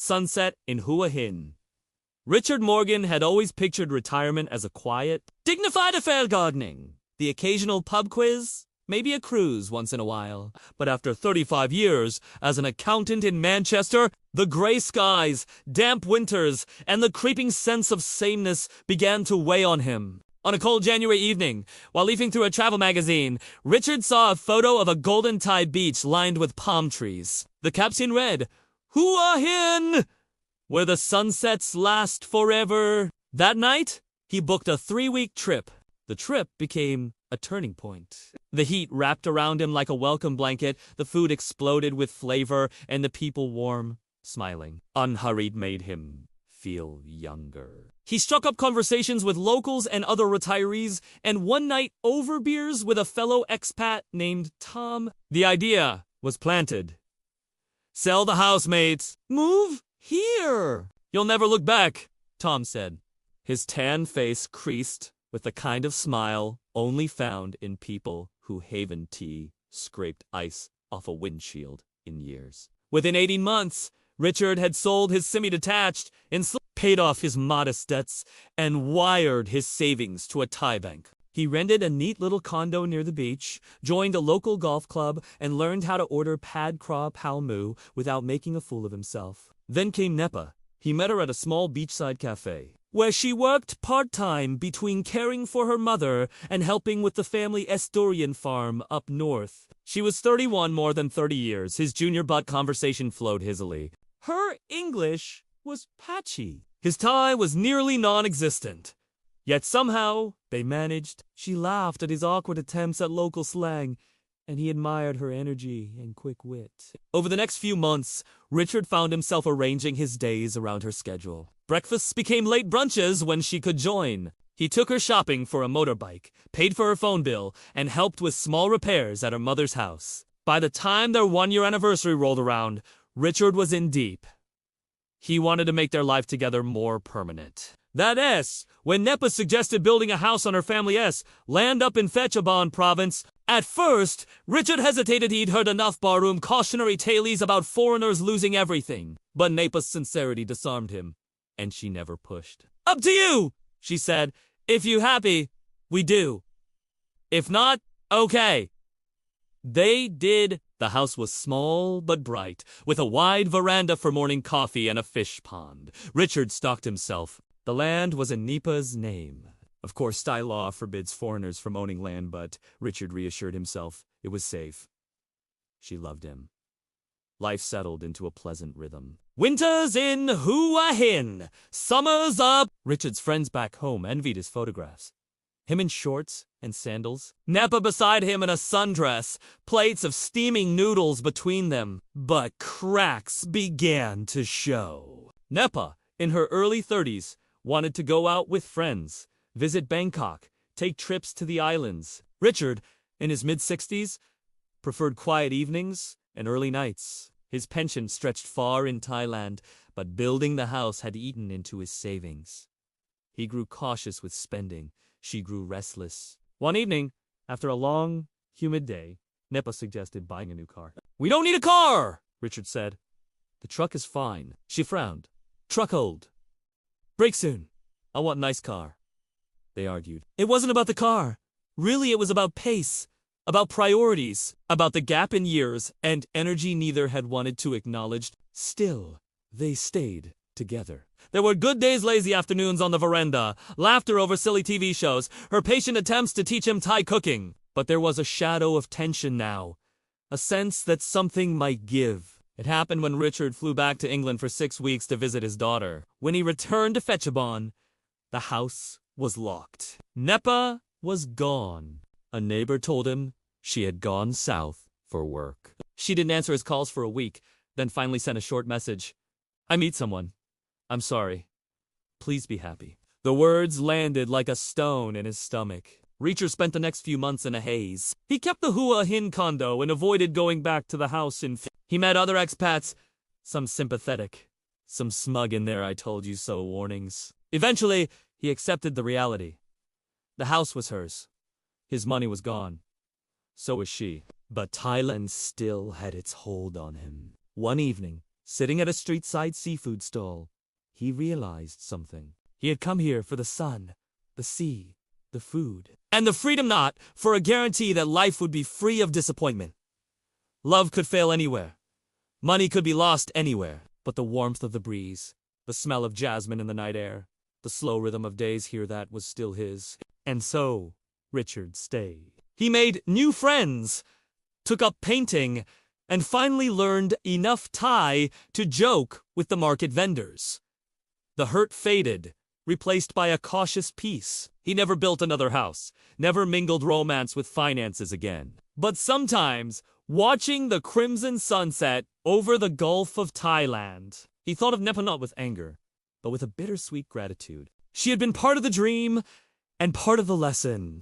sunset in Hua Hin. Richard Morgan had always pictured retirement as a quiet, dignified affair, gardening, the occasional pub quiz, maybe a cruise once in a while. But after 35 years as an accountant in Manchester, the grey skies, damp winters, and the creeping sense of sameness began to weigh on him. On a cold January evening, while leafing through a travel magazine, Richard saw a photo of a golden Thai beach lined with palm trees. The caption read, "Hua Hin, where the sunsets last forever." That night, he booked a 3-week trip. The trip became a turning point. The heat wrapped around him like a welcome blanket, the food exploded with flavor, and the people warm, smiling. Unhurried made him feel younger. He struck up conversations with locals and other retirees, and one night over beers with a fellow expat named Tom, the idea was planted. "Sell the house, mates. Move here. You'll never look back," Tom said. His tan face creased with the kind of smile only found in people who Haven tea scraped ice off a windshield in years. Within 18 months, Richard had sold his semi-detached and paid off his modest debts and wired his savings to a Thai bank. He rented a neat little condo near the beach, joined a local golf club, and learned how to order pad craw pal moo without making a fool of himself. Then came Nepa. He met her at a small beachside cafe, where she worked part-time between caring for her mother and helping with the family Esturian farm up north. She was 31 more than 30 years. His junior, but conversation flowed hazily. Her English was patchy. His Thai was nearly non-existent. Yet somehow they managed. She laughed at his awkward attempts at local slang, and he admired her energy and quick wit. Over the next few months, Richard found himself arranging his days around her schedule. Breakfasts became late brunches when she could join. He took her shopping for a motorbike, paid for her phone bill, and helped with small repairs at her mother's house. By the time their 1-year anniversary rolled around, Richard was in deep. He wanted to make their life together more permanent. That S, when Nepa suggested building a house on her family land up in Phetchabun province, at first, Richard hesitated. He'd heard enough barroom cautionary tales about foreigners losing everything. But Nepa's sincerity disarmed him, and she never pushed. "Up to you," she said. "If you happy, we do. If not, okay." They did. The house was small but bright, with a wide veranda for morning coffee and a fish pond. Richard stocked himself. The land was in Nepa's name. Of course, Thai law forbids foreigners from owning land, but Richard reassured himself it was safe. She loved him. Life settled into a pleasant rhythm. Winters in Hua Hin, summers up. Richard's friends back home envied his photographs. Him in shorts and sandals, Nepa beside him in a sundress, plates of steaming noodles between them. But cracks began to show. Nepa, in her early 30s, wanted to go out with friends, visit Bangkok, take trips to the islands. Richard, in his mid-60s, preferred quiet evenings and early nights. His pension stretched far in Thailand, but building the house had eaten into his savings. He grew cautious with spending. She grew restless. One evening, after a long, humid day, Nepa suggested buying a new car. "We don't need a car," Richard said. "The truck is fine." She frowned. "Truck old. Break soon. I want a nice car." They argued. It wasn't about the car. Really, it was about pace, about priorities, about the gap in years and energy neither had wanted to acknowledge. Still, they stayed together. There were good days, lazy afternoons on the veranda, laughter over silly TV shows, her patient attempts to teach him Thai cooking. But there was a shadow of tension now, a sense that something might give. It happened when Richard flew back to England for 6 weeks to visit his daughter. When he returned to Phetchabun, the house was locked. Nepa was gone. A neighbor told him she had gone south for work. She didn't answer his calls for a week, then finally sent a short message. "I meet someone. I'm sorry. Please be happy." The words landed like a stone in his stomach. Richard spent the next few months in a haze. He kept the Hua Hin condo and avoided going back to the house in He met other expats, some sympathetic, some smug in their "I told you so" warnings. Eventually, he accepted the reality. The house was hers. His money was gone. So was she. But Thailand still had its hold on him. One evening, Sitting at a street-side seafood stall, he realized something. He had come here for the sun, the sea, the food, and the freedom, not for a guarantee that life would be free of disappointment. Love could fail anywhere. Money could be lost anywhere. But the warmth of the breeze, the smell of jasmine in the night air, the slow rhythm of days here, that was still his. And so, Richard stayed. He made new friends, took up painting, and finally learned enough Thai to joke with the market vendors. The hurt faded, replaced by a cautious peace. He never built another house, never mingled romance with finances again. But sometimes, watching the crimson sunset over the Gulf of Thailand, he thought of Nepa not with anger, but with a bittersweet gratitude. She had been part of the dream and part of the lesson.